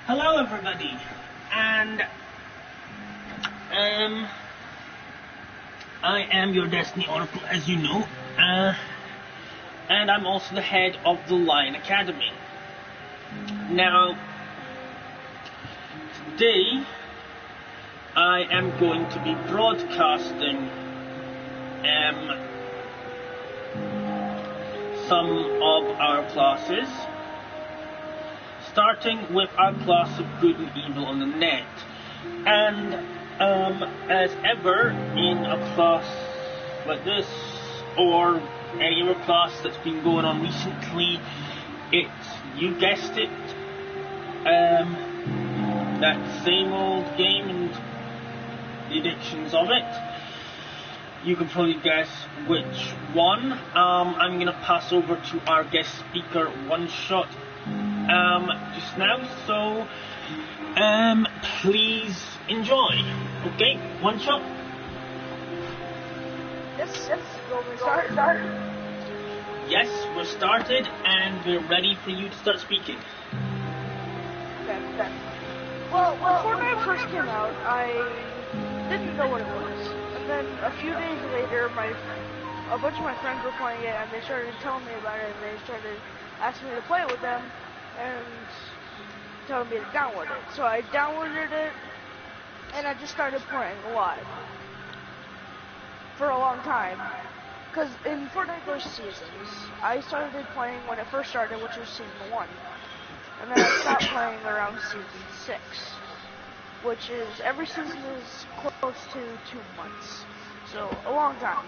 Hello everybody, and I am your Destiny Oracle, as you know, and I'm also the head of the Lion Academy. Now, today I am going to be broadcasting some of our classes, starting with our class of good and evil on the net. And as ever in a class like this, or any other class that's been going on recently, it's, you guessed it, that same old game and the addictions of it. You can probably guess which one. I'm going to pass over to our guest speaker, One Shot, just now, so please enjoy. Okay, One Shot? Yes, start. Yes, we're started and we're ready for you to start speaking. Okay. Well, when Fortnite first came out, I didn't know what it was. And then a few days later, a bunch of my friends were playing it, and they started telling me about it, and they started asking me to play it with them, and telling me to download it. So I downloaded it, and I just started playing a lot. For a long time. Because in Fortnite there's seasons. I started playing when it first started, which was season 1. And then I stopped playing around season 6. Which is, every season is close to 2 months. So, a long time.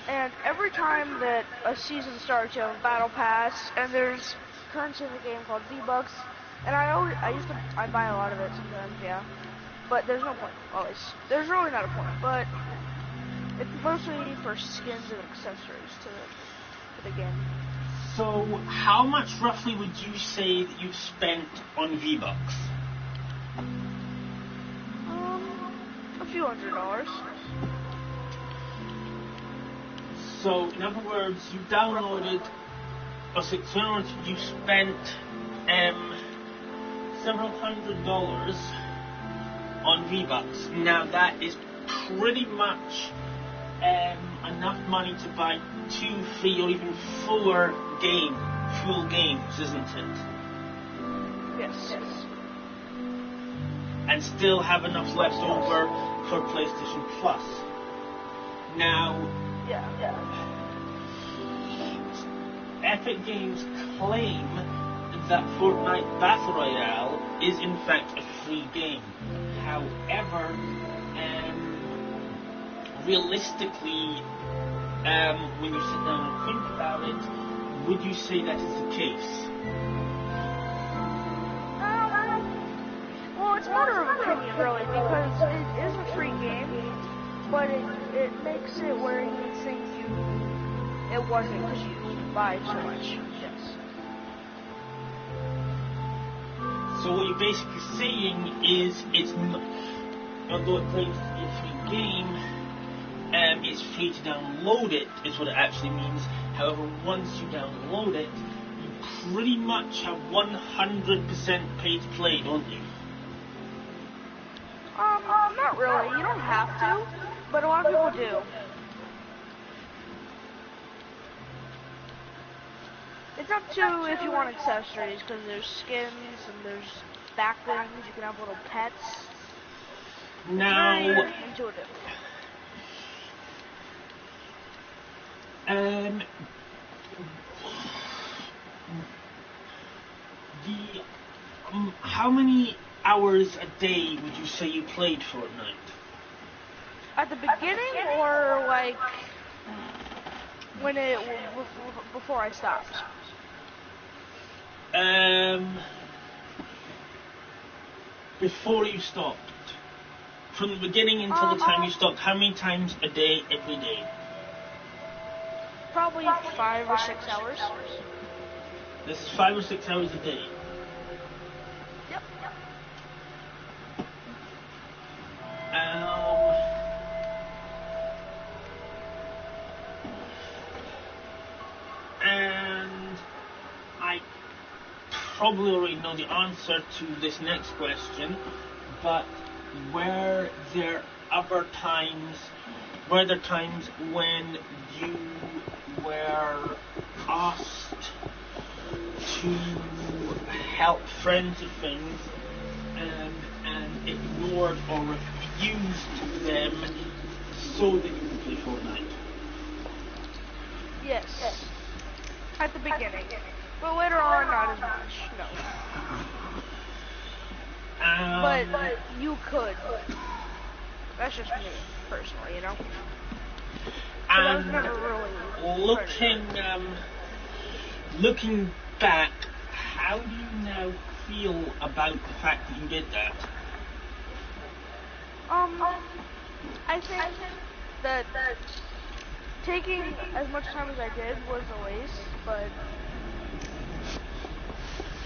And every time that a season starts, you have a battle pass, and there's currency in the game called V-Bucks. And I buy a lot of it sometimes, yeah. But there's no point, always. There's really not a point, but it's mostly for skins and accessories to the game. So, how much roughly would you say that you've spent on V-Bucks? A few $100. So, in other words, you downloaded, so in other words, you spent several $100s on V-Bucks. Now that is pretty much enough money to buy 2, 3, or even full games, isn't it? Yes. And still have enough left over for PlayStation Plus. Now, Epic Games claim that Fortnite Battle Royale is in fact a free game. However, realistically, when you sit down and think about it, would you say that is the case? Well, it's a matter of opinion, really, because it is a free game, but it makes it where you think it wasn't because you buy so much. Yes. So what you're basically saying is it's not, although it claims to be a free game, it's free to download it, is what it actually means. However, once you download it, you pretty much have 100% pay to play, don't you? Not really. You don't have to, but a lot of people do. It's up to if you want accessories, because there's skins and there's back things. You can have little pets. Now, it's very intuitive. How many hours a day would you say you played Fortnite? At the beginning, or like before I stopped? Before you stopped. From the beginning until the time you stopped, how many times a day, every day? Probably 5 or 6 hours. This is 5 or 6 hours a day. Yep. And I probably already know the answer to this next question, but were there times when you were asked to help friends with things and ignored or refused them so that you could play Fortnite? Yes. At the beginning. But later on, not as much, no. But you could. That's just me, personally, you know? But I was never really looking back, how do you now feel about the fact that you did that? I think that taking as much time as I did was a waste, but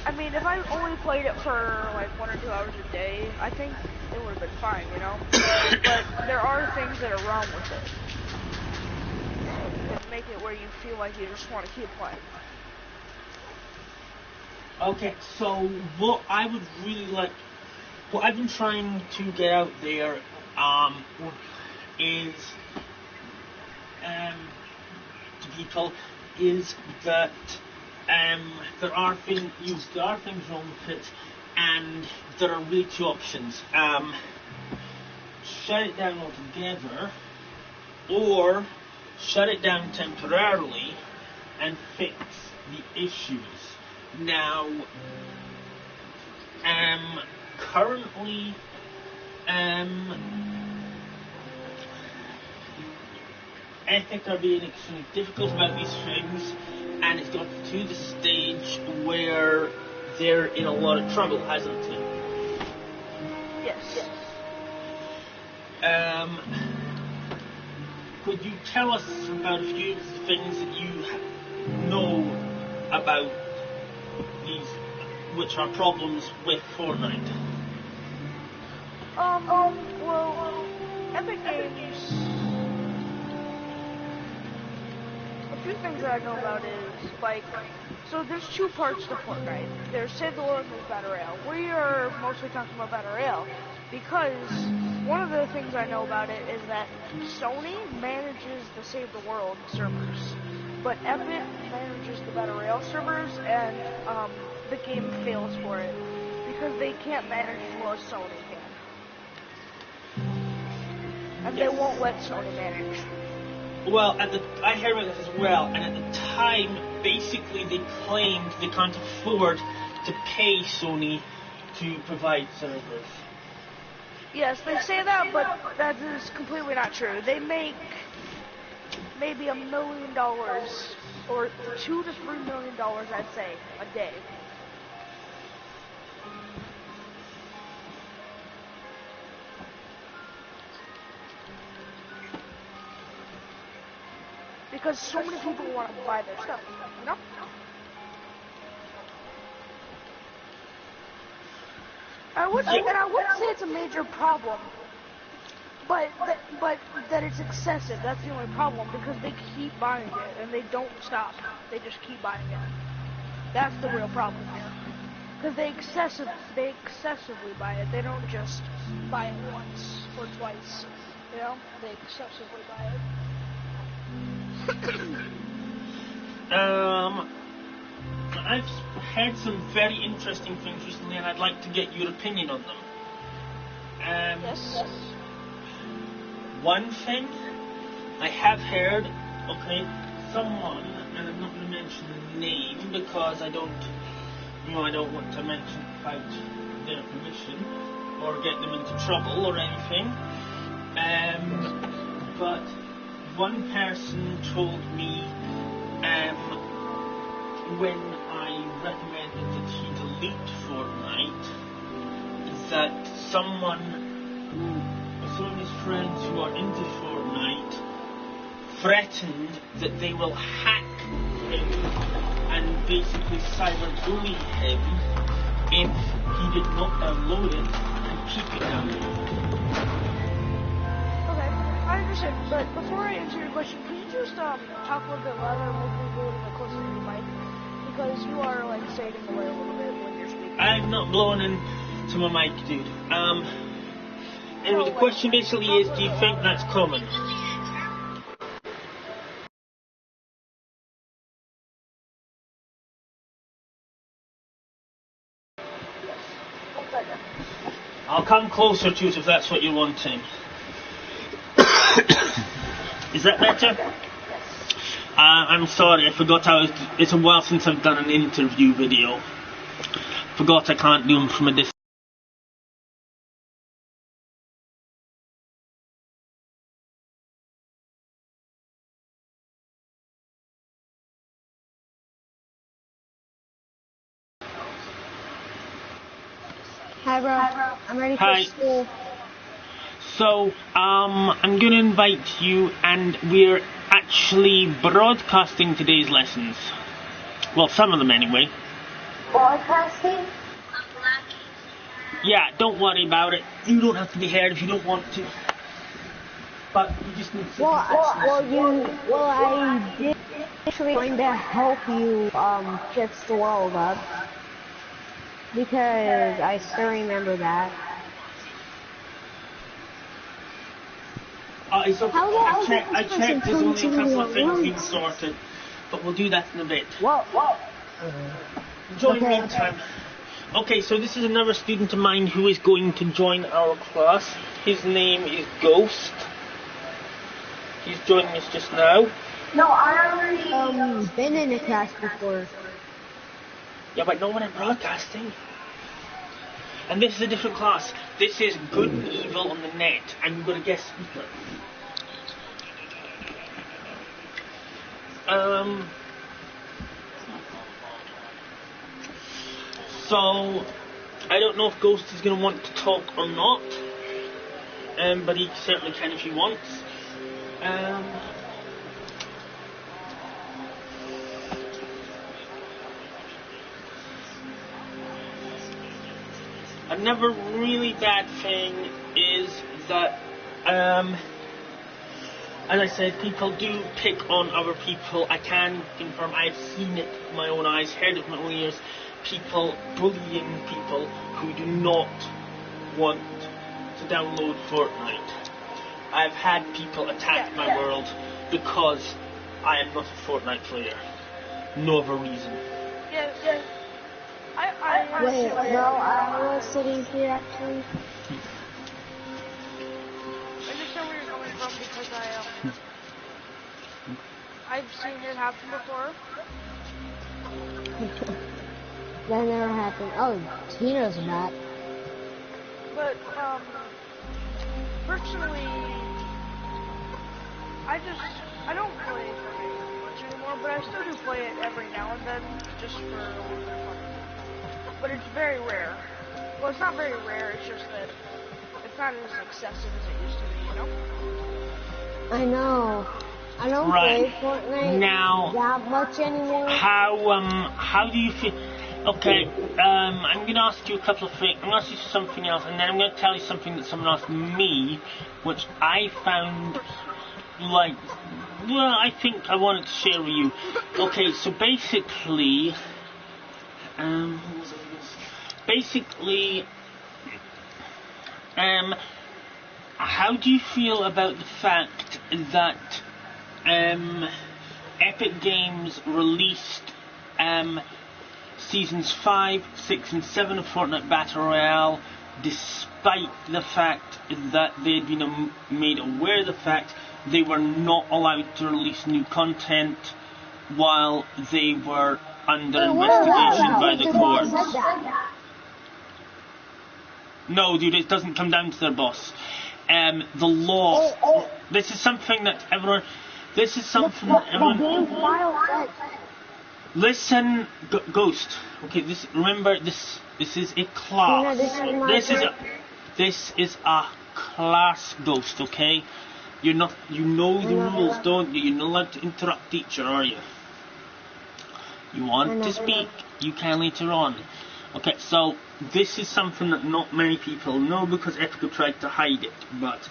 I mean, if I only played it for like 1 or 2 hours a day, I think it would have been fine, you know? But there are things that are wrong with it that make it where you feel like you just want to keep playing. Okay, so what I've been trying to get out there is to people is that there are things wrong with it, and there are really two options: shut it down altogether, or shut it down temporarily and fix the issues. Now, currently, ethics are being extremely difficult about these things, and it's got to the stage where they're in a lot of trouble, hasn't it? Yes. Could you tell us about a few of the things that you know about these, which are problems with Fortnite? Well, Epic Games, a few things that I know about is, like, so there's two parts to Fortnite. There's Save the World and there's Battle Royale. We are mostly talking about Battle Royale because one of the things I know about it is that Sony manages the Save the World servers, but Epic manages the Battle Royale servers, and the game fails for it because they can't manage as well as Sony can. And they won't let Sony manage. Well, I heard about this as well, and at the time, basically they claimed they can't afford to pay Sony to provide servers. Yes, they say that, but that is completely not true. They make maybe $1 million, or $2 to $3 million, I'd say, a day. Because so many people want to buy their stuff, you know? I wouldn't say it's a major problem, but that it's excessive. That's the only problem, because they keep buying it and they don't stop. They just keep buying it. That's the real problem here, because they excessively buy it. They don't just buy it once or twice. You know, they excessively buy it. I've heard some very interesting things recently, and I'd like to get your opinion on them. Yes. One thing I have heard, someone, and I'm not going to mention the name because I don't want to mention without their permission or get them into trouble or anything. But one person told me when I recommended that he delete Fortnite, that some of his friends who are into Fortnite threatened that they will hack him and basically cyberbully him if he did not download it and keep it downloaded. I understand, but before I answer your question, can you just talk a little bit louder and move a little bit closer to the mic? Because you are, like, fading away a little bit I'm not blowing into my mic, dude. Anyway, the question basically is, do you think that's common? I'll come closer to it if that's what you're wanting. Is that better? I'm sorry, I forgot it's a while since I've done an interview video. Forgot I can't do them from a distance. Hi, bro. I'm ready for school. So, I'm going to invite you, and we're actually broadcasting today's lessons. Well, some of them anyway. Broadcasting? Yeah, don't worry about it. You don't have to be heard if you don't want to. But you just need to... I did actually going to help you, fix the world up. Because I still remember that. It's okay. I checked, there's only a couple of things being sorted. But we'll do that in a bit. Join me in time. Okay, so this is another student of mine who is going to join our class. His name is Ghost. He's joining us just now. No, I already been in a class before. Yeah, but not when I'm broadcasting. And this is a different class. This is Good and Evil on the Net. And we've got a guest speaker. So, I don't know if Ghost is going to want to talk or not. But he certainly can if he wants. Another really bad thing is that, as I said, people do pick on other people. I can confirm I've seen it with my own eyes, heard it with my own ears. People bullying people who do not want to download Fortnite. I've had people attack my world because I am not a Fortnite player. No other reason. Yeah. Wait, no, I was sitting here actually. I understand where you're coming from because I've seen it happen before. That never happened. Oh, Tina's back. But, personally, I don't play Fortnite much anymore, but I still do play it every now and then, just for a little bit of fun. But it's very rare. Well, it's not very rare, it's just that it's not as excessive as it used to be, you know? I know. I don't play Fortnite now, that much anymore. How do you feel? Okay, I'm going to ask you a couple of things. I'm going to ask you something else, and then I'm going to tell you something that someone asked me, which I found, like, well, I think I wanted to share with you. Okay, so basically, how do you feel about the fact that, Epic Games released, Seasons 5, 6 and 7 of Fortnite Battle Royale, despite the fact that they had been made aware of the fact they were not allowed to release new content while they were under investigation by the courts. No, dude, it doesn't come down to their boss. The law. This is something that everyone... This is something that everyone... Listen, Ghost. Okay, remember, this is a class. This is a class, Ghost. Okay, you know the rules, don't you? You're not allowed to interrupt teacher, are you? You want to speak, you can later on. Okay, so this is something that not many people know because Epic tried to hide it, but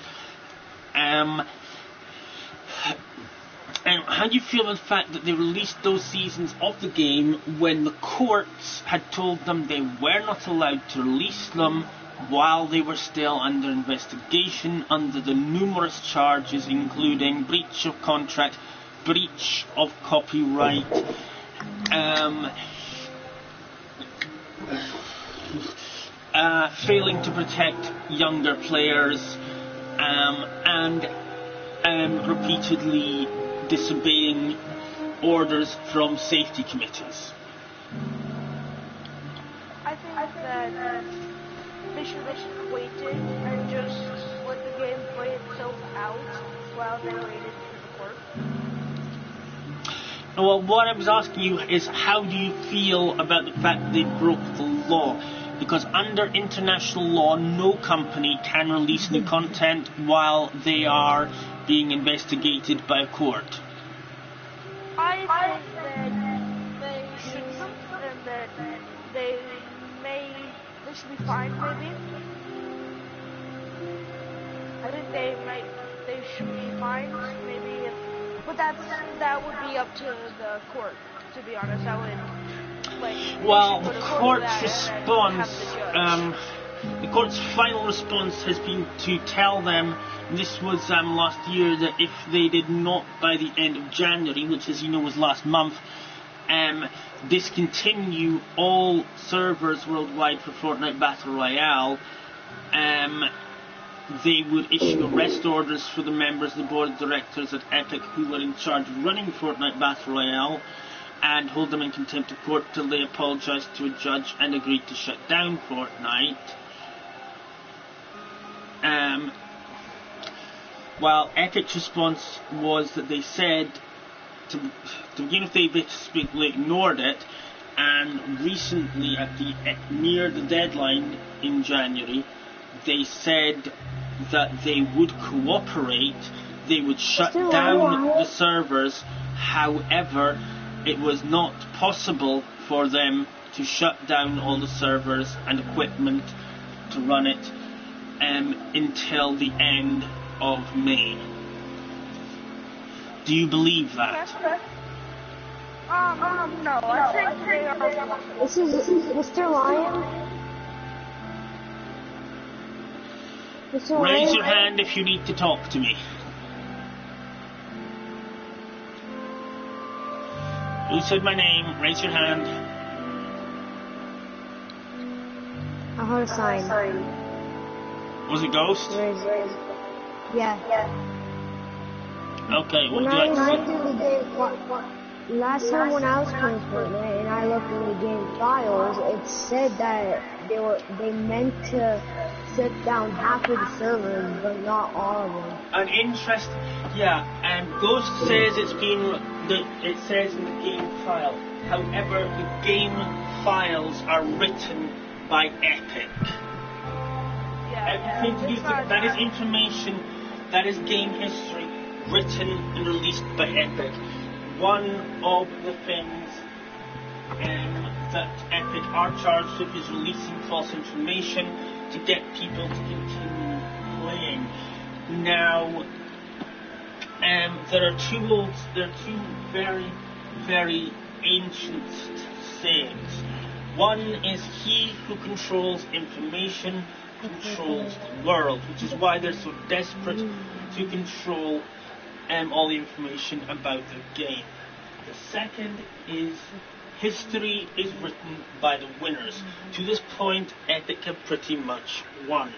And how do you feel about the fact that they released those seasons of the game when the courts had told them they were not allowed to release them while they were still under investigation under the numerous charges including breach of contract, breach of copyright, failing to protect younger players, and repeatedly disobeying orders from safety committees? I think that they should have waited and just let the game play itself out while they waited for the court. Well, what I was asking you is, how do you feel about the fact they broke the law? Because under international law, no company can release new content while they are being investigated by a court. I think that they shouldn't, and that they should be fined, maybe. I think they should be fined, maybe, but that would be up to the court, to be honest. I would, well, the court's response, the court's final response has been to tell them, this was last year, that if they did not by the end of January, which as you know was last month, discontinue all servers worldwide for Fortnite Battle Royale, they would issue arrest orders for the members of the board of directors at Epic who were in charge of running Fortnite Battle Royale, and hold them in contempt of court till they apologised to a judge and agreed to shut down Fortnite. While Epic's response was that they said, to begin with, they basically ignored it, and recently, near the deadline in January, they said that they would cooperate, they would shut down the servers. However, it was not possible for them to shut down all the servers and equipment to run it until the end of May. Do you believe that? No, I think they are... This is Mr. Lion. Mr. Raise Lion? your hand if you need to talk to me. Who said my name? Raise your hand. I heard a sign. Was it Ghost? Yeah. Okay, what would you When like to I say? through the game, last time when I was playing Fortnite and I looked in the game files, it said that they meant to shut down half of the servers, but not all of them. An interest, yeah, and Ghost says it says in the game file. However, the game files are written by Epic. Everything to do with that is information, that is game history, written and released by Epic. One of the things that Epic are charged with is releasing false information to get people to continue playing. Now, there are two very, very ancient sayings. One is, he who controls information controls the world, which is why they're so desperate to control all the information about the game. The second is, history is written by the winners. To this point, Epic have pretty much won.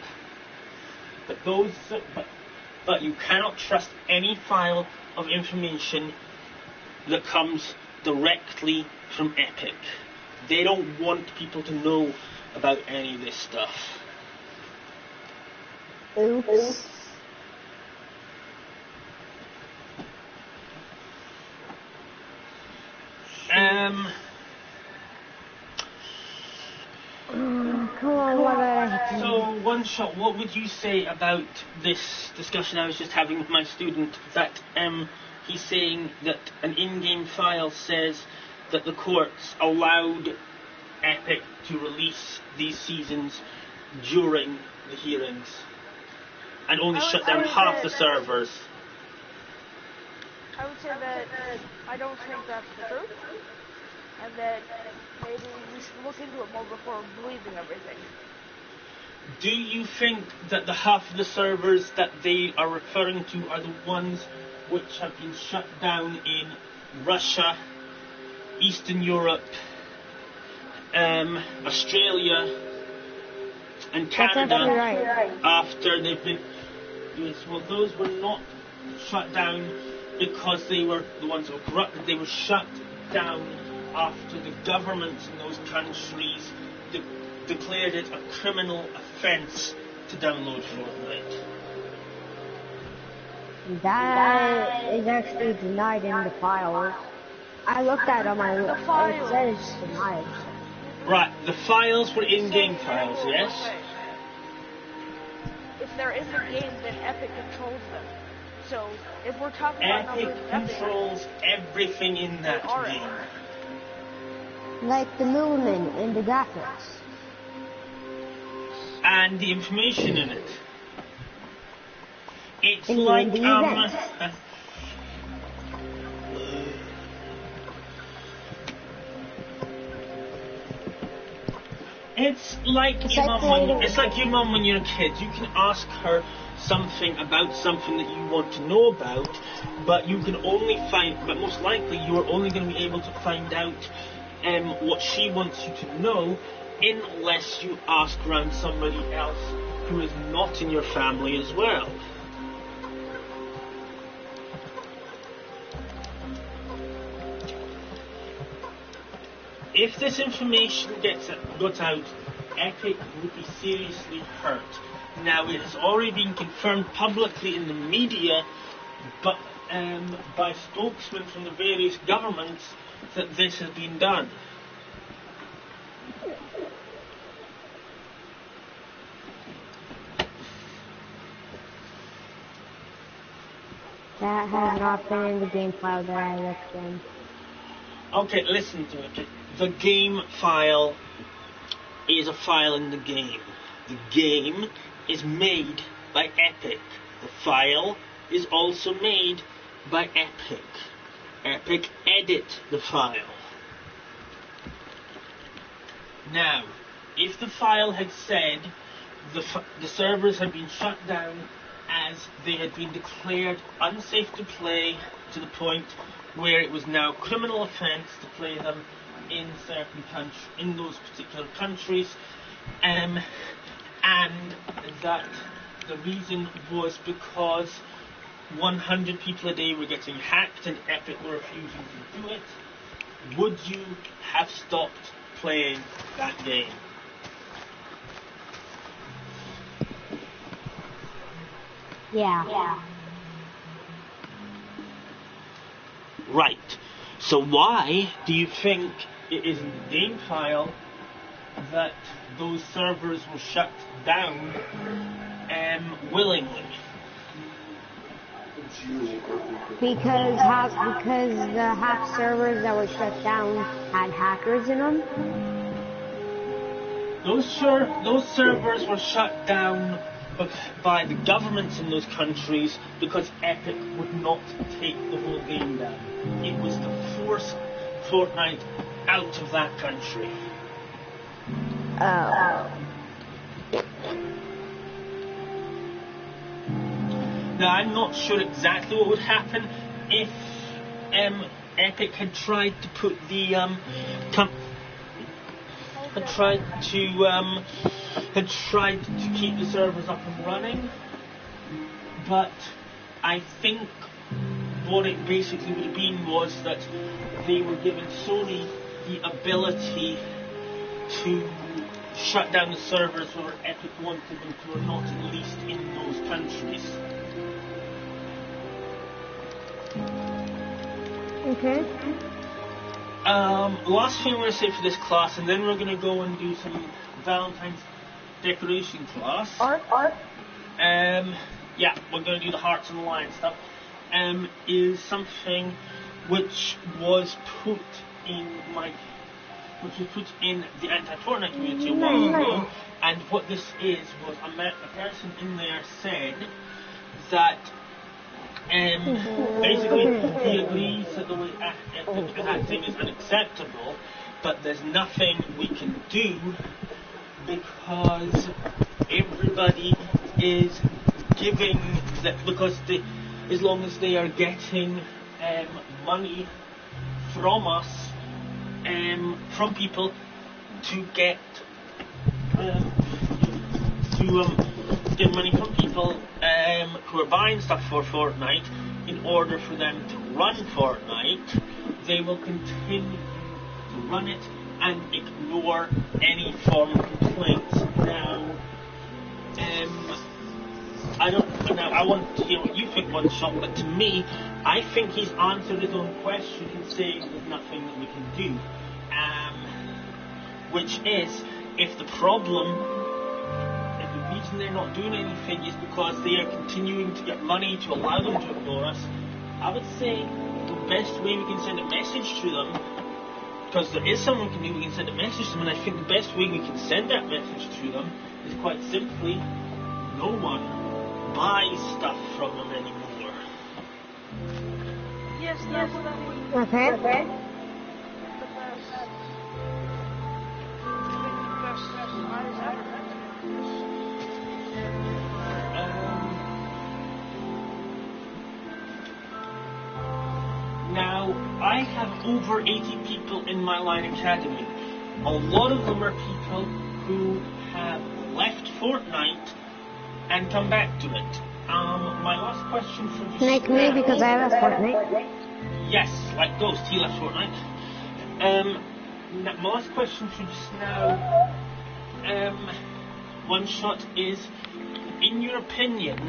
But you cannot trust any file of information that comes directly from Epic. They don't want people to know about any of this stuff. Oops. Come on, what did I do? So, One Shot, what would you say about this discussion I was just having with my student, that he's saying that an in-game file says that the courts allowed Epic to release these seasons during the hearings and only shut down half the servers? I would say that I don't think that's the truth, and that maybe we should look into it more before believing everything. Do you think that the half of the servers that they are referring to are the ones which have been shut down in Russia, Eastern Europe, Australia, and Canada? That's right. After they've been... Yes, well, those were not shut down because they were the ones that were corrupted. They were shut down after the governments in those countries declared it a criminal offence to download Fortnite. That is actually denied in the files. I looked at it on my list. It says it's denied. Right, the files were in-game files, yes? If there is a game, then Epic controls them. So, if we're talking about Epic controls everything in that game. Like the movement and the graphics. And the information in it. It's And like, the events. It's like your mum when you're a kid. You can ask her something about something that you want to know about, but you can only but most likely you are only going to be able to find out what she wants you to know unless you ask around somebody else who is not in your family as well. If this information got out, Epic would be seriously hurt. Now, it has already been confirmed publicly in the media, but by spokesmen from the various governments, that this has been done. That has not been in the game file that I looked in. Okay, listen to it. The game file is a file in the game. The game is made by Epic. The file is also made by Epic. Epic edit the file. Now, if the file had said the servers had been shut down as they had been declared unsafe to play to the point where it was now criminal offence to play them in in those particular countries, and that the reason was because 100 people a day were getting hacked and Epic were refusing to do it, would you have stopped playing that game? Yeah. Right. So why do you think it is in the game file that those servers were shut down willingly? Because the half servers that were shut down had hackers in them. Those servers were shut down by the governments in those countries because Epic would not take the whole game down. It was to force Fortnite out of that country. Oh. Now, I'm not sure exactly what would happen if Epic had tried to put the had tried to keep the servers up and running, but I think what it basically would have been was that they were giving Sony the ability to shut down the servers where Epic wanted them to, or not at least in those countries. Okay. Last thing I'm going to say for this class, and then we're going to go and do some Valentine's decoration class. Art? Yeah, we're going to do the hearts and the lion stuff. Is something which was put in the anti-Fortnite community a while ago, and what this is was a person in there said that Basically, he agrees that the way acting is unacceptable, but there's nothing we can do because everybody is giving that because as long as they are getting money from us, from people to get get money from people who are buying stuff for Fortnite in order for them to run Fortnite, they will continue to run it and ignore any form of complaints. Now, I want to hear what you think, One Shot, but to me, I think he's answered his own question in saying there's nothing that we can do. Which is, if the reason they're not doing anything is because they are continuing to get money to allow them to ignore us, I would say the best way we can send a message to them, because there is something we can do, we can send a message to them, and I think the best way we can send that message to them is quite simply, no one buys stuff from them anymore. Yes, that's what I mean. Okay. The best eyes ever. Now, I have over 80 people in my line academy. A lot of them are people who have left Fortnite and come back to it. My last question from just Like me, because I left Fortnite. Yes, like Ghost, he left Fortnite. My last question from just now, One Shot, is, in your opinion,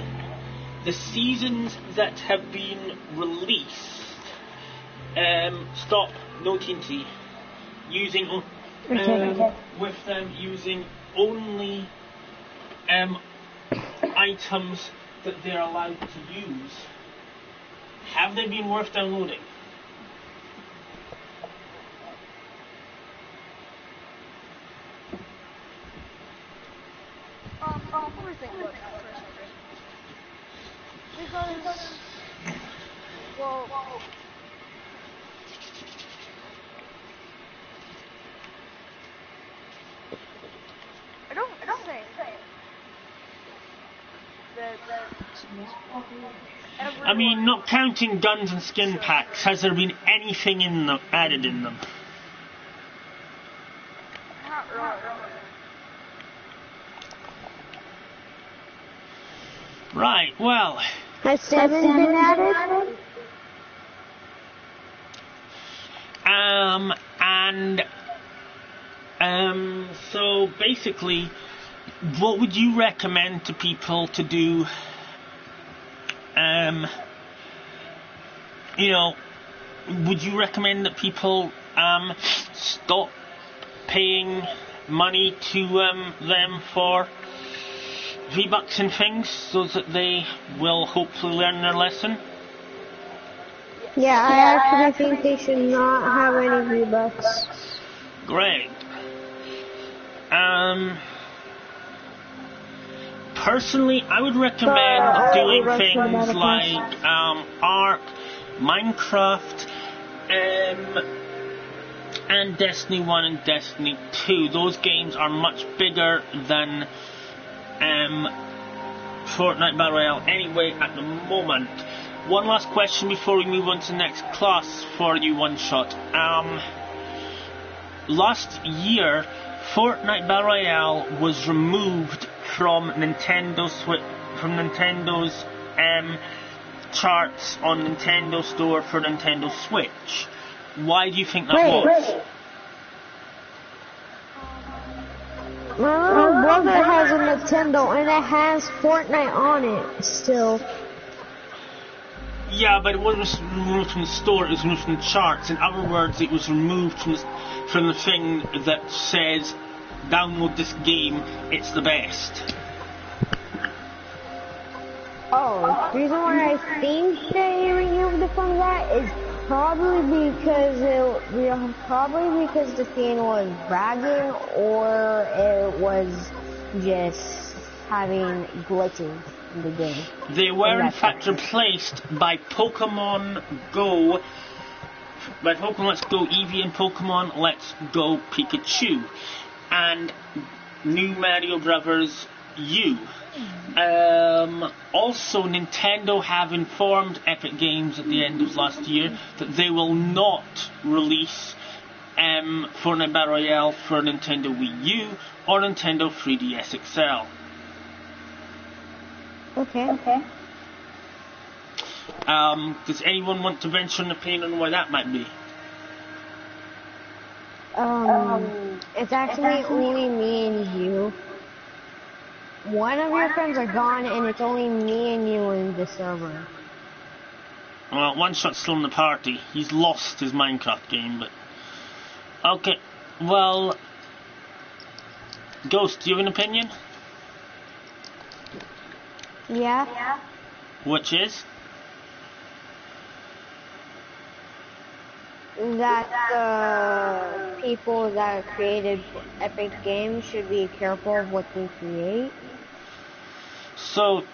the seasons that have been released, stop, no TNT, using, with them using only items that they're allowed to use, have they been worth downloading? What do you think about that first? Because, well, I don't think that everyone, I mean, not counting guns and skin packs, has there been anything in them, added in them? not really. Right, well, Has Seven been added? so basically, what would you recommend to people to do? Would you recommend that people stop paying money to them for V-Bucks and things so that they will hopefully learn their lesson? Yeah, I actually think they should not have any V-Bucks. Great. Personally, I would recommend doing things like Ark, Minecraft, and Destiny 1 and Destiny 2. Those games are much bigger than Fortnite Battle Royale anyway at the moment. One last question before we move on to the next class for you, One Shot. Last year, Fortnite Battle Royale was removed from Nintendo's charts on Nintendo Store for Nintendo Switch. Why do you think that was? My little brother has a Nintendo and it has Fortnite on it still. Yeah, but it wasn't removed from the store, it was removed from the charts. In other words, it was removed from the thing that says, download this game, it's the best. Oh, the reason why I think they removed it from that is probably because the thing was bragging or it was just having glitching. in the game. They were in fact replaced by Pokemon Go. By Pokemon Let's Go Eevee and Pokemon Let's Go Pikachu. And New Mario Brothers U. Also, Nintendo have informed Epic Games at the end of last year that they will not release Fortnite Battle Royale for Nintendo Wii U or Nintendo 3DS XL. Okay. Does anyone want to venture an opinion on why that might be? It's actually only me and you. One of your friends are gone, and it's only me and you in the server. Well, One Shot's still in the party. He's lost his Minecraft game, but... Okay, well... Ghost, do you have an opinion? Yeah? Which is? That the people that created Epic Games should be careful of what they create. So,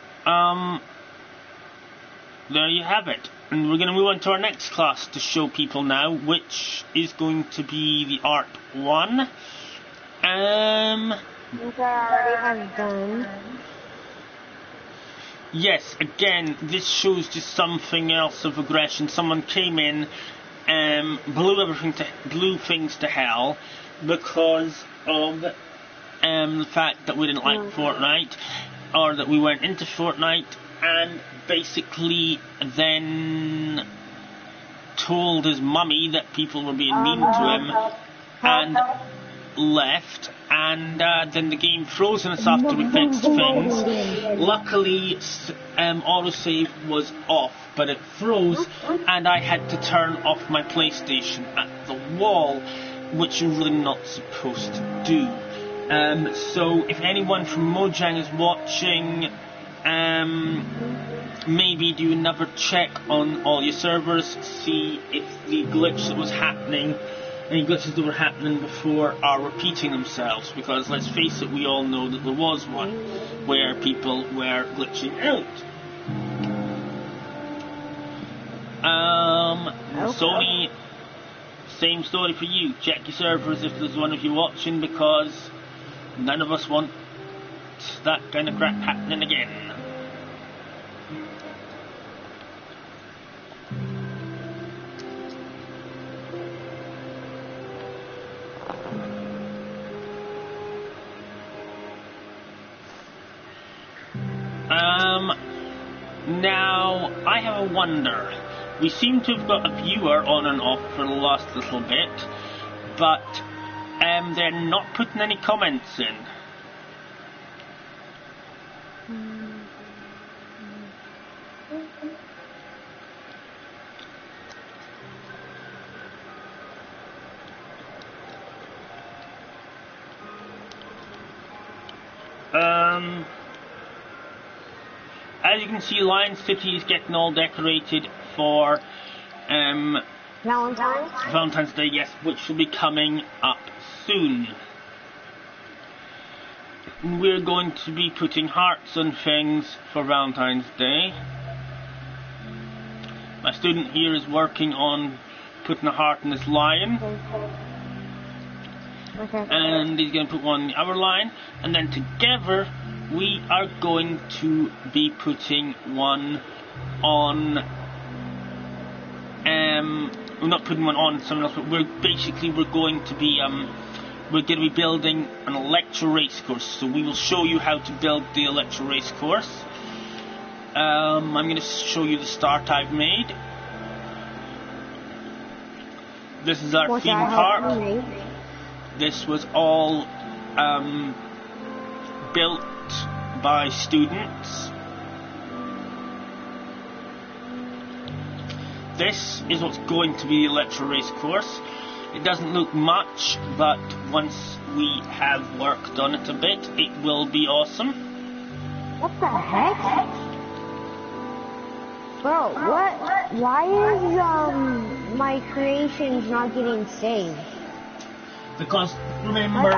there you have it. And we're going to move on to our next class to show people now, which is going to be the Art 1. Which I already have done. Yes, again, this shows just something else of aggression. Someone came in, blew things to hell because of the fact that we didn't like Fortnite, or that we went into Fortnite, and basically then told his mummy that people were being mean to him, and left, and then the game froze on us after we fixed things. Luckily, autosave was off, but it froze, and I had to turn off my PlayStation at the wall, which you're really not supposed to do. So if anyone from Mojang is watching, maybe do another check on all your servers, see if the glitch that was happening, any glitches that were happening before, are repeating themselves, because let's face it, we all know that there was one where people were glitching out. Sony, same story for you. Check your servers if there's one of you watching, because none of us want that kind of crap happening again. Now, I have a wonder. We seem to have got a viewer on and off for the last little bit, but they're not putting any comments in. As you can see, Lion City is getting all decorated for Valentine's Day, yes, which will be coming up soon. We're going to be putting hearts on things for Valentine's Day. My student here is working on putting a heart in this lion. Okay. And he's going to put one on the other lion, and then together we are going to be putting one on, we're not putting one on someone else, but we're going to be building an electro race course. So we will show you how to build the electro race course. I'm going to show you the start I've made. This is our theme park. This was all built by students. This is what's going to be the electro race course. It doesn't look much, but once we have worked on it a bit, it will be awesome. What the heck? Bro, what? Why is my creations not getting saved? Because remember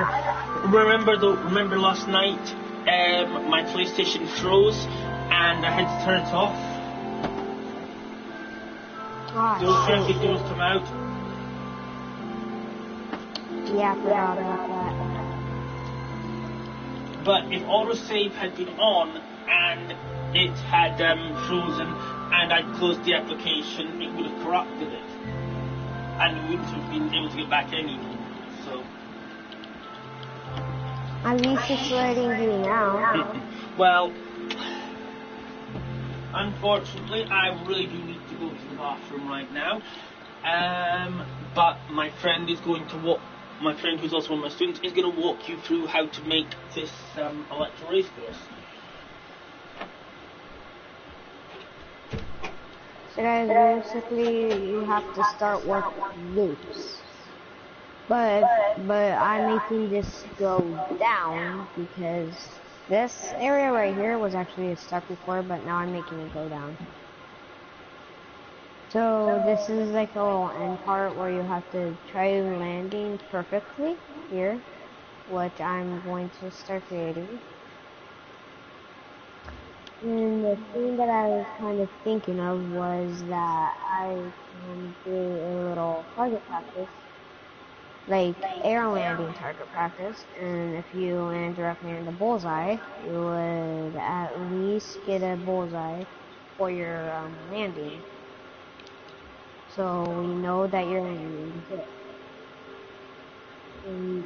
last night, my PlayStation froze, and I had to turn it off. Those traffic signals come out. Yeah, I forgot about that. But if autosave had been on and it had frozen and I'd closed the application, it would have corrupted it. And we wouldn't have been able to get back anymore. So. At least it's letting you now. Well, unfortunately, I really do need to go to the bathroom right now. But my friend is going to walk. My friend, who's also one of my students, is going to walk you through how to make this electro race course. So guys, basically you have to start with loops. But I'm making this go down because this area right here was actually stuck before, but now I'm making it go down. So this is like a little end part where you have to try landing perfectly here, which I'm going to start creating. And the thing that I was kind of thinking of was that I can do a little target practice, like air landing target practice, and if you land directly in the bullseye, you would at least get a bullseye for your landing. So we know that you're landing good. And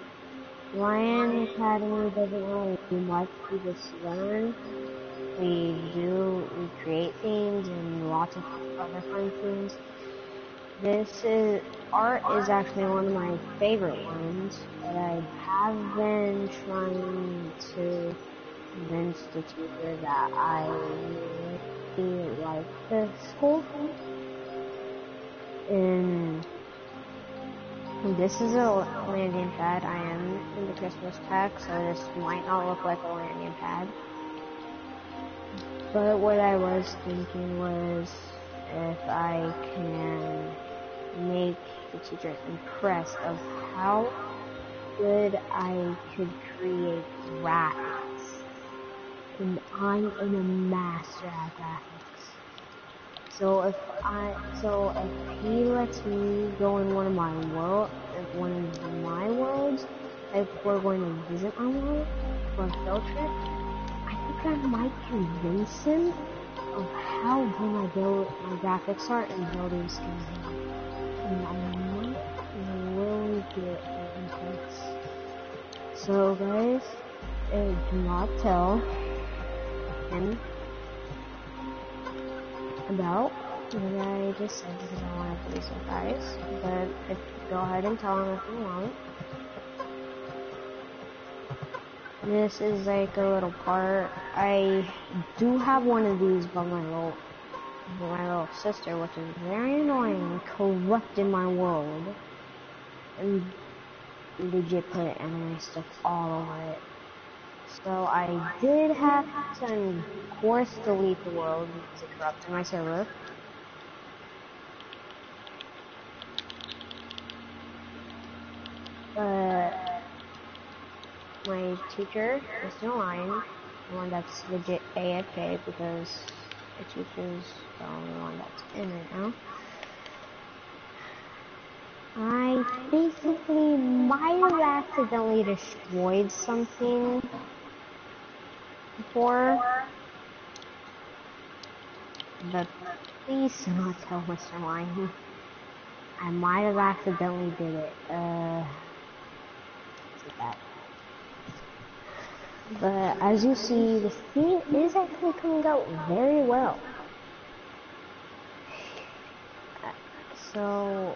Lion Academy doesn't really do much, we just learn. We create themes and lots of other fun things. Art is actually one of my favorite ones, but I have been trying to convince the teacher that I really like the school. And this is a landing pad. I am in the Christmas pack, so this might not look like a landing pad. But what I was thinking was if I can make the teacher impressed of how good I could create graphics. And I'm a master at graphics. So if he lets me go in one of my worlds, if we're going to visit my world for a field trip, I think I might convince him of how good my graphics are and building skills are. And I might really get intense. So guys, do not tell him about what I just said because I want it to be a surprise. But go ahead and tell him if you want. This is like a little part. I do have one of these by my little sister, which is very annoying, corrupted my world, and legit put anime stuff all over it. So I did have to, of course, delete the world because it corrupted my server. But my teacher is still lying, the one that's legit AFK because the teacher's the only one that's in right now. I basically might have accidentally destroyed something before, but please do not tell Mr. Lion. I might have accidentally did it. That. But as you see, the theme is actually coming out very well. So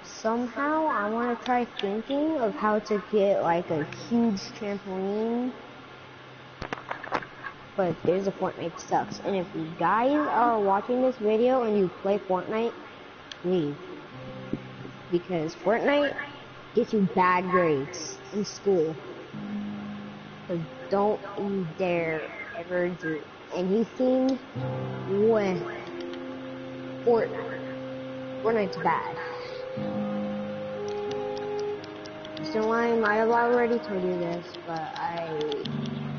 somehow I want to try thinking of how to get like a huge trampoline. But there's a Fortnite sucks. And if you guys are watching this video and you play Fortnite, leave. Because Fortnite gets you bad grades in school. So don't you dare ever do anything with Fortnite. Fortnite's bad. Mr. Lion might have already told you this, but I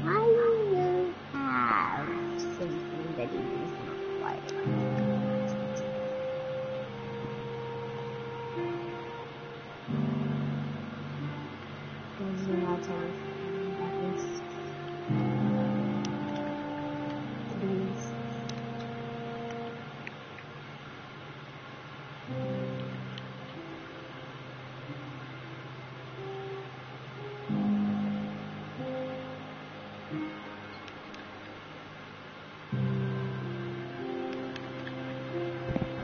will have thinking that he is not like. Does not tell me that is please.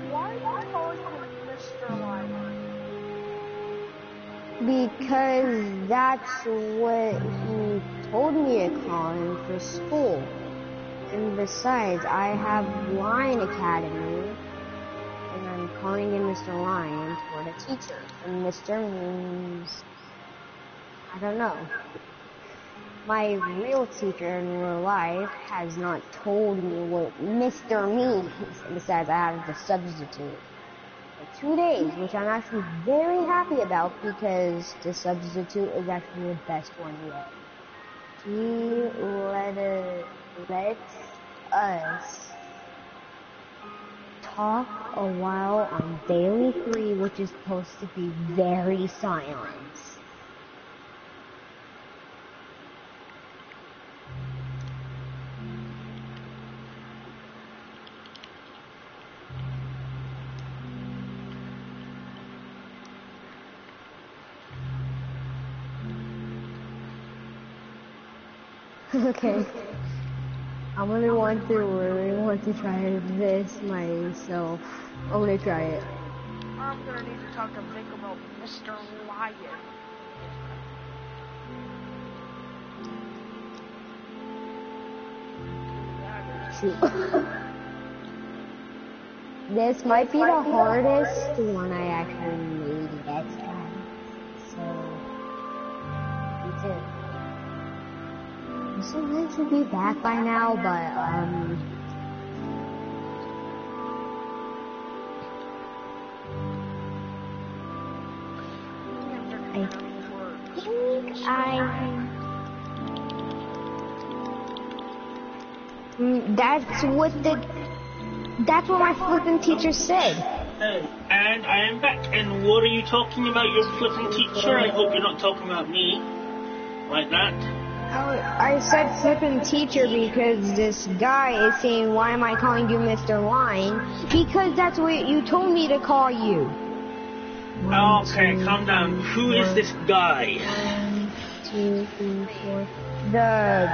Why are you calling him Mr. Lion? Because that's what he told me to call him for school. And besides, I have Lion Academy, and I'm calling him Mr. Lion for the teacher. And Mr. means, I don't know. My real teacher in real life has not told me what Mr. means. And besides, I have to substitute. 2 days, which I'm actually very happy about because the substitute is actually the best one yet. He let us talk a while on daily 3, which is supposed to be very silent. Okay. I'm gonna really want to try this myself. I'm gonna try it. I'm gonna need to talk to Vic about Mr. Lion. Shoot. This might be the hardest one I actually made yet, guys. So, it's it. I'm so glad to be back by now, but, that's what my flipping teacher said. And I am back. And what are you talking about, your flipping teacher? I hope you're not talking about me. Like that. I said flippin' teacher because this guy is saying, why am I calling you Mr. Line? Because that's what you told me to call you. Okay, calm down. Who is this guy? 1, 2, 3, 4. The...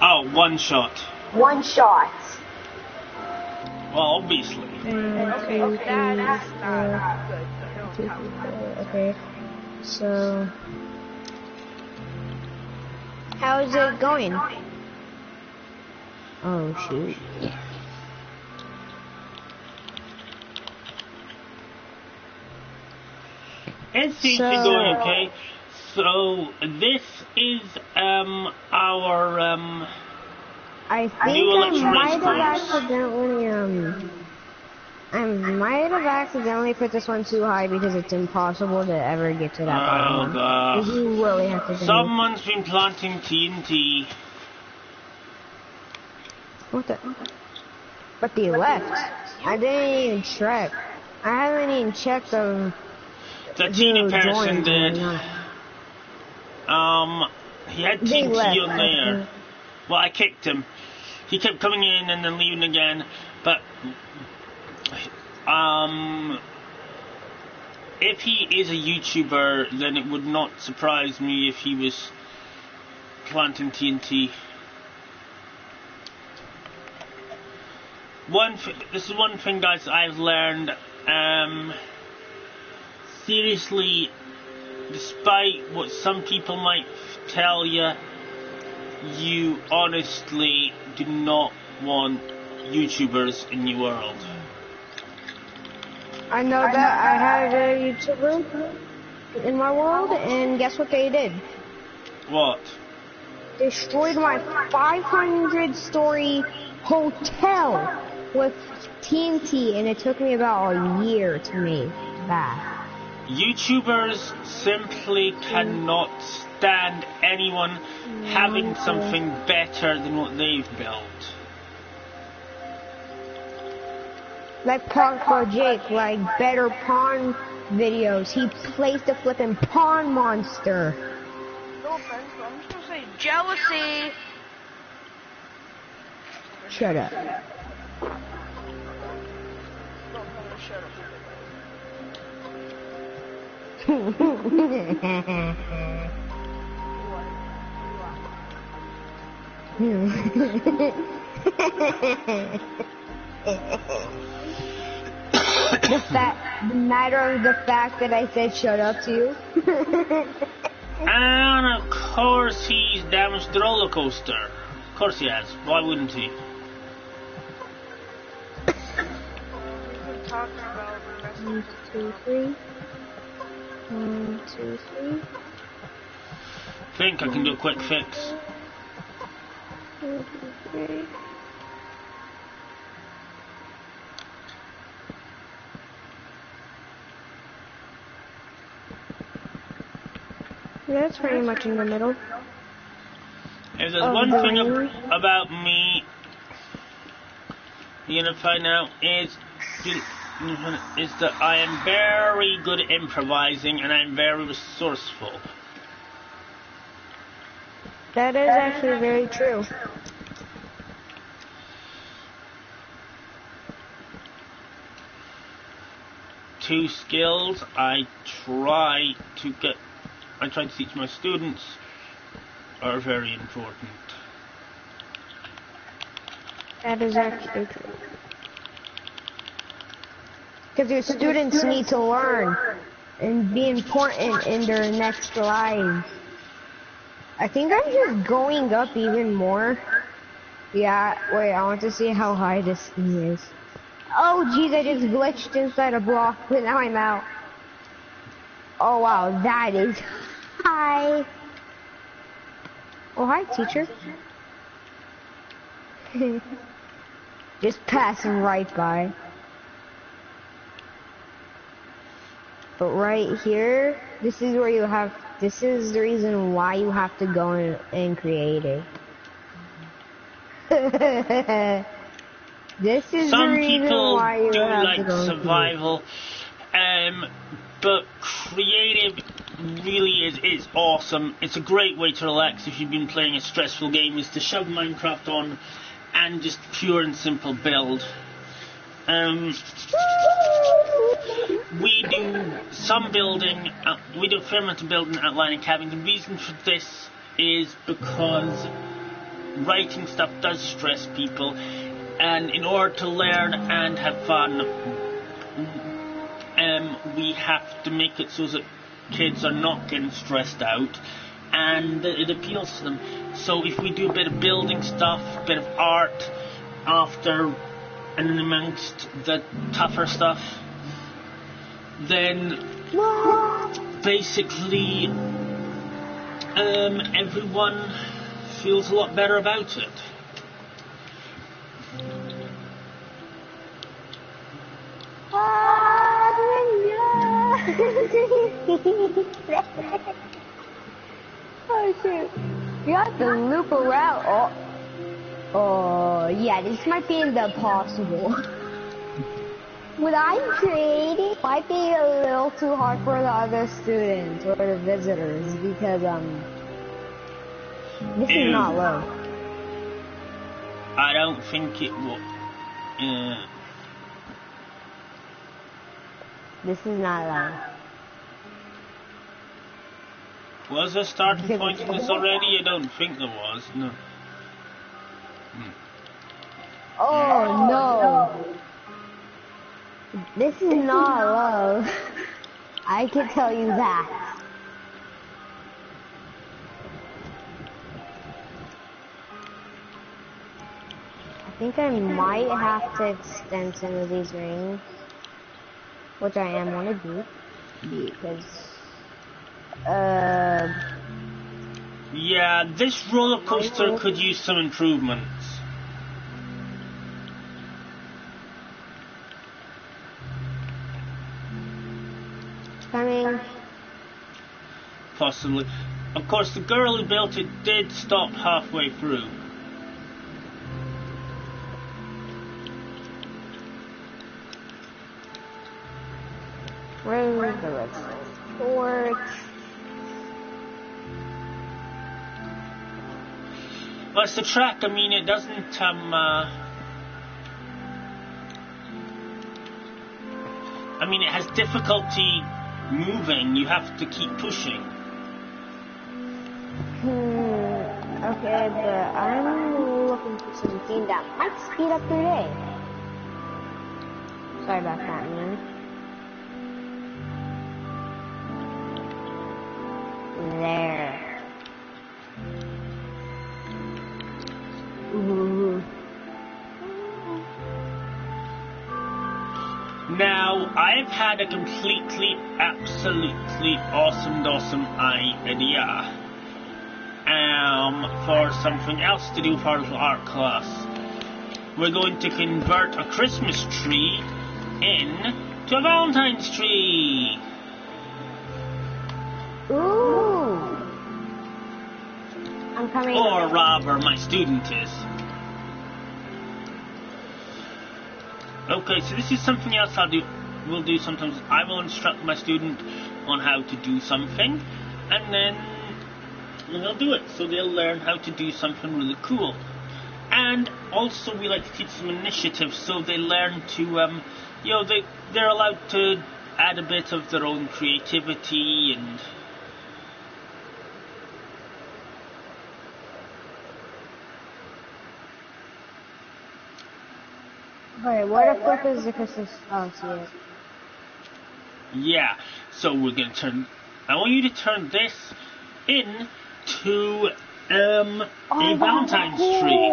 Oh, one shot. One shot. Well, obviously. That's not good. 2, 3, 4. Okay. So... how's it going? Oh, shoot. It seems to be going okay. So, this is, our, I think I might have accidentally put this one too high because it's impossible to ever get to that bottom one. God. You really have to Someone's been planting TNT. What the? But they left. I didn't even check. I haven't even checked them. The teeny person did. He had TNT on there. Well, I kicked him. He kept coming in and then leaving again. But, if he is a YouTuber, then it would not surprise me if he was planting TNT. This is one thing, guys, I've learned. Seriously, despite what some people might tell you, you honestly do not want YouTubers in your world. I know that I had a YouTuber in my world, and guess what they did? What? Destroyed my 500-story hotel with TNT, and it took me about a year to make that. YouTubers simply cannot stand anyone having something better than what they've built. Like Parkour Jake, like better pawn videos. He placed a flipping pawn monster. No offense, but I'm just gonna say jealousy. Shut up. Don't tell me to shut up. The matter of the fact that I said shut up to you. And of course he's damaged the roller coaster. Of course he has. Why wouldn't he? We've been talking about 1, 2, 3. 1, 2, 3. Think I can do a quick fix. 1, 2, 3. That's pretty much in the middle. If there's Of one the thing ring. about me, you're gonna find out is that I am very good at improvising and I'm very resourceful. That is actually very true. Two skills I try to teach my students are very important. That is actually true. Because your students need to learn and be important in their next lives. I think I'm just going up even more. Yeah, wait, I want to see how high this thing is. Oh jeez, I just glitched inside a block, but now I'm out. Oh wow, that is high. Oh hi, teacher. Just passing right by. But right here, this is where you have, this is the reason why you have to go in and create it. This is the Some reason people why you do have to like go and survival, but creative really is awesome. It's a great way to relax if you've been playing a stressful game, is to shove Minecraft on and just pure and simple build. We do some building, we do a fair amount of building, outlining cabins. The reason for this is because writing stuff does stress people, and in order to learn and have fun, we have to make it so that kids are not getting stressed out, and it appeals to them. So if we do a bit of building stuff, a bit of art after and amongst the tougher stuff, then basically everyone feels a lot better about it. Oh shoot. You have to loop around. Oh yeah, this might be impossible. What I'm creating might be a little too hard for the other students or the visitors because this is not low. I don't think it will. This is not low. Was there starting point in this already? I don't think there was. No. Oh no. This is not low. I can tell you that. I think I might have to extend some of these rings, which I am want to do, because yeah, this roller coaster could use some improvements. Coming. Possibly. Of course, the girl who built it did stop halfway through. Where's the redstone torch? Well, it's the track. I mean, it doesn't, I mean, it has difficulty moving. You have to keep pushing. Okay, but I'm looking for something that might speed up your day. Sorry about that, man. There. Ooh. Now, I've had a completely, absolutely awesome idea for something else to do for our art class. We're going to convert a Christmas tree into a Valentine's tree. Ooh. I'm coming. Or rather, my student is. Okay, so this is something else we'll do sometimes. I will instruct my student on how to do something, and then they'll do it. So they'll learn how to do something really cool. And also we like to teach them initiative, so they learn to, they're allowed to add a bit of their own creativity and... Wait, what the flip is the Christmas? Oh, see it. Yeah, so we're going to turn... I want you to turn this into a Valentine's tree.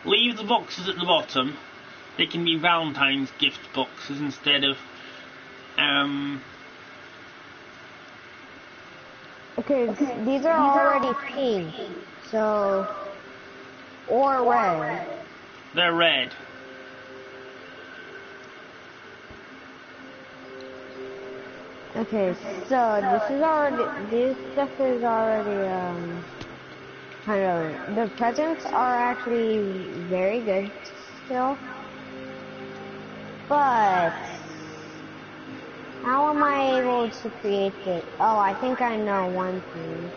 Leave the boxes at the bottom. They can be Valentine's gift boxes instead of... Okay, these are already pink, so... Or red. They're red. Okay, so this stuff is already, kind of, the presents are actually very good still, but how am I able to create it? Oh, I think I know one thing.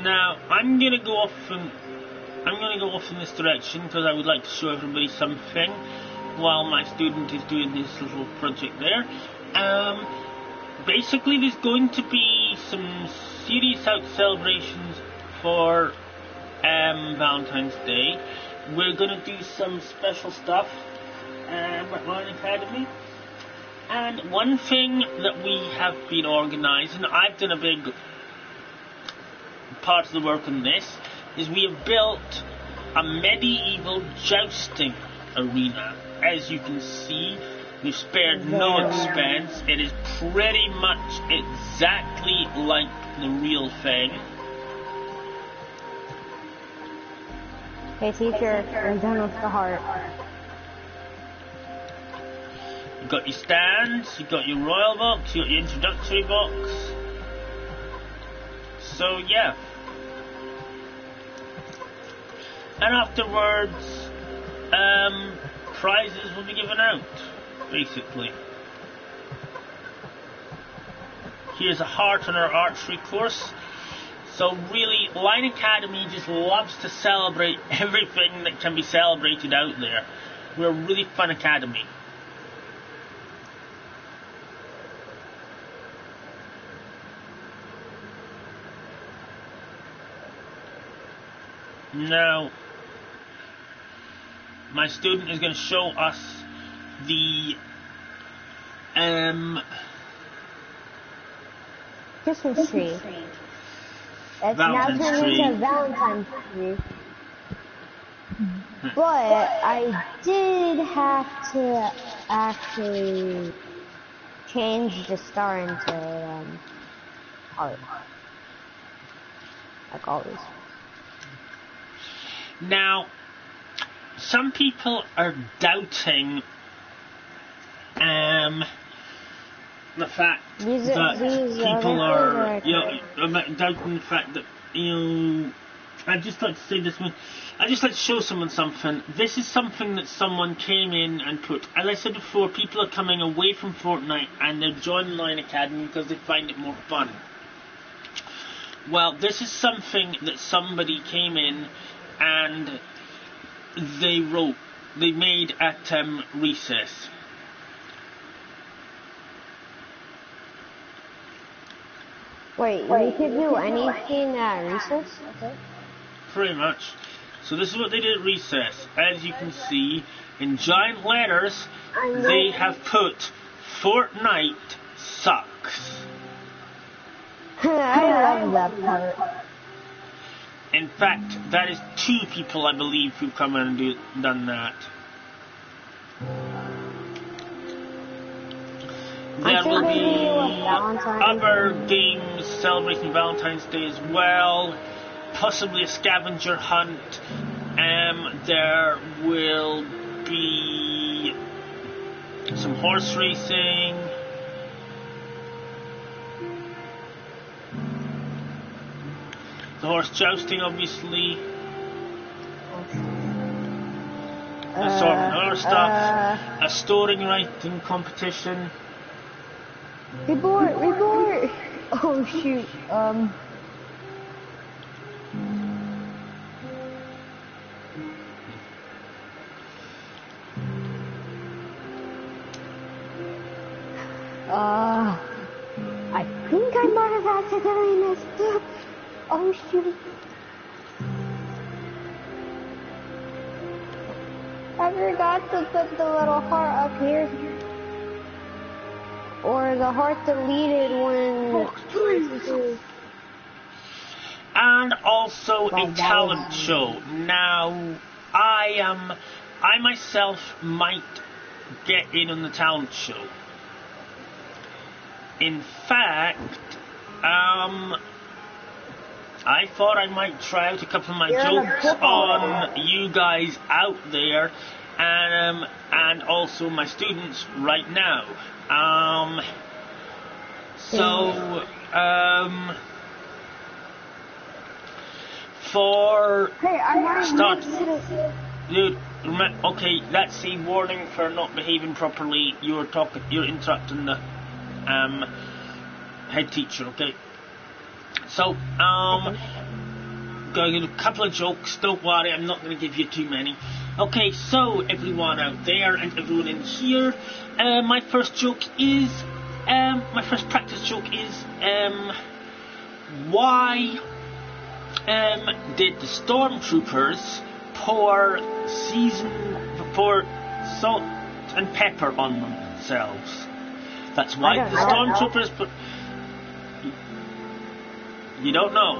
Now, I'm gonna go off in this direction because I would like to show everybody something while my student is doing his little project there. Basically there's going to be some serious out celebrations for Valentine's Day. We're gonna do some special stuff at Line Academy. And one thing that we have been organising, I've done a big part of the work on this, is we have built a medieval jousting arena. As you can see, we've spared no expense. It is pretty much exactly like the real thing. Hey teacher, I'm done with the heart. You've got your stands, you've got your royal box, you've got your introductory box. So yeah. And afterwards, prizes will be given out, basically. Here's a heart on our archery course. So really, Line Academy just loves to celebrate everything that can be celebrated out there. We're a really fun academy. Now, my student is going to show us the Christmas tree. That's now turned into a Valentine's tree. But I did have to actually change the star into heart. Like always. Now, some people are doubting the fact These that people are, correct. doubting the fact that, I'd just like to say this one. I'd just like to show someone something. This is something that someone came in and put. As I said before, people are coming away from Fortnite and they're joining Line Academy because they find it more fun. Well, this is something that somebody came in and they wrote. They made at recess. Wait, you could do anything at recess? Okay. Pretty much. So this is what they did at recess. As you can see, in giant letters, they have put Fortnite sucks. I love that part. In fact, that is 2 people, I believe, who've come in and done that. There will be other games celebrating Valentine's Day as well. Possibly a scavenger hunt. There will be some horse racing. The horse jousting, obviously. A sort of other stuff. A story writing competition. Report! Oh shoot. I think I might have accidentally messed up. Oh shoot. I forgot to put the little heart up here. Or the heart deleted when... And also a talent show. Now, I myself might get in on the talent show. In fact, I thought I might try out a couple of my jokes on you guys out there, and also my students right now. For start, dude. Okay, that's a warning for not behaving properly. You're interrupting the head teacher. Okay. So, going to do a couple of jokes. Don't worry, I'm not going to give you too many. Okay, so everyone out there and everyone in here, my first practice joke is, why did the stormtroopers pour salt and pepper on themselves? That's why the stormtroopers put... You don't know?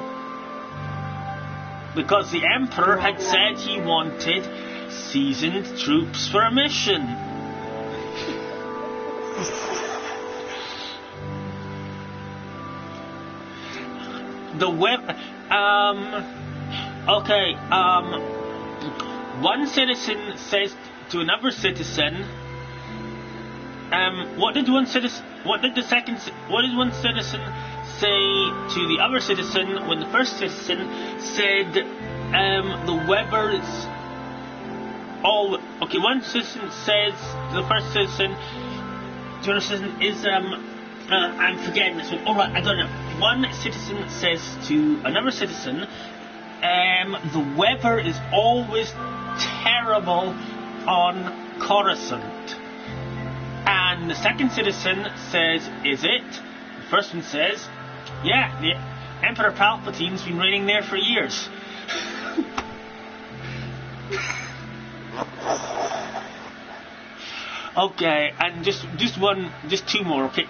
Because the Emperor had said he wanted seasoned troops for a mission. One citizen says to another citizen, what did one citizen say to the other citizen when the first citizen said, the weather is all... Okay, one citizen says to the first citizen, to another citizen is, I'm forgetting this one. Alright, I don't know. One citizen says to another citizen, the weather is always terrible on Coruscant. And the second citizen says, is it? The first one says, yeah, the Emperor Palpatine's been reigning there for years. Okay, and just two more, okay?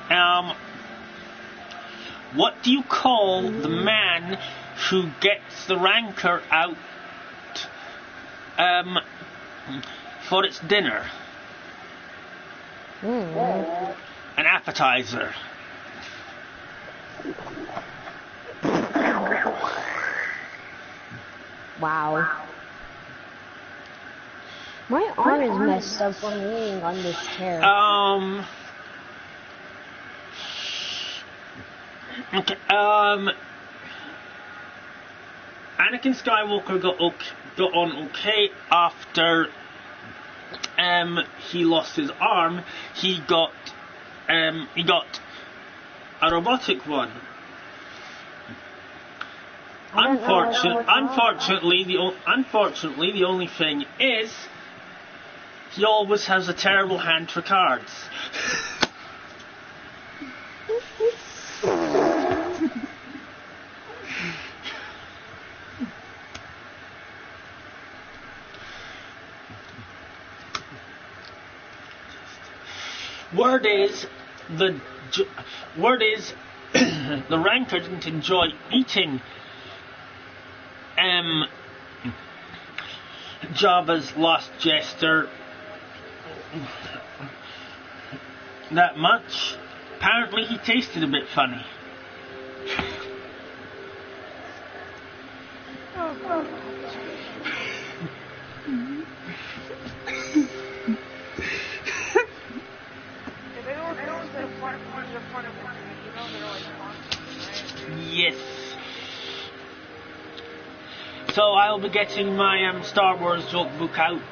What do you call the man who gets the rancor out for its dinner? An appetizer. Wow. My arm is messed up from leaning on this chair. Okay. Anakin Skywalker got on okay after he lost his arm. He got a robotic one. Unfortunately, the only thing is he always has a terrible hand for cards. Word is the Ranker didn't enjoy eating Jabba's Lost Jester that much. Apparently he tasted a bit funny. Yes. So I'll be getting my Star Wars joke book out,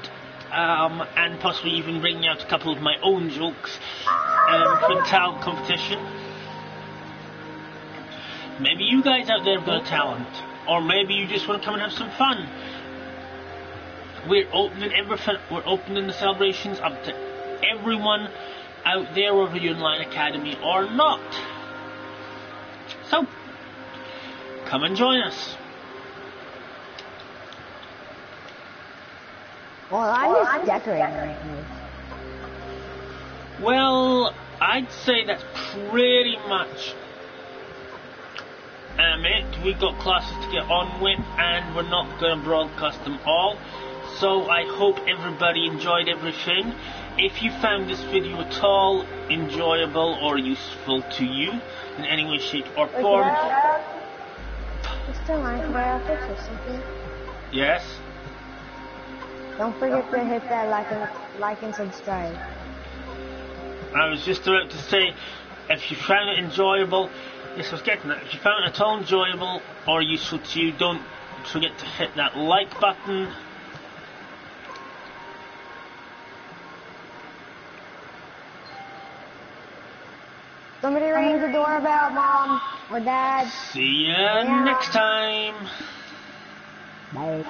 and possibly even bringing out a couple of my own jokes for the talent competition. Maybe you guys out there have got a talent, or maybe you just want to come and have some fun. We're opening the celebrations up to everyone out there, whether you're in Line Academy or not. So, come and join us. Well, I'm just decorating. Well, I'd say that's pretty much it. We've got classes to get on with, and we're not going to broadcast them all. So I hope everybody enjoyed everything. If you found this video at all enjoyable or useful to you in any way, shape or form... Mr. Minecraft or something? Yes? Don't forget to hit that like and subscribe. I was just about to say, if you found it enjoyable... Yes, I was getting that. If you found it at all enjoyable or useful to you, don't forget to hit that like button. Somebody ring the doorbell, Mom or Dad. See ya next time. Bye.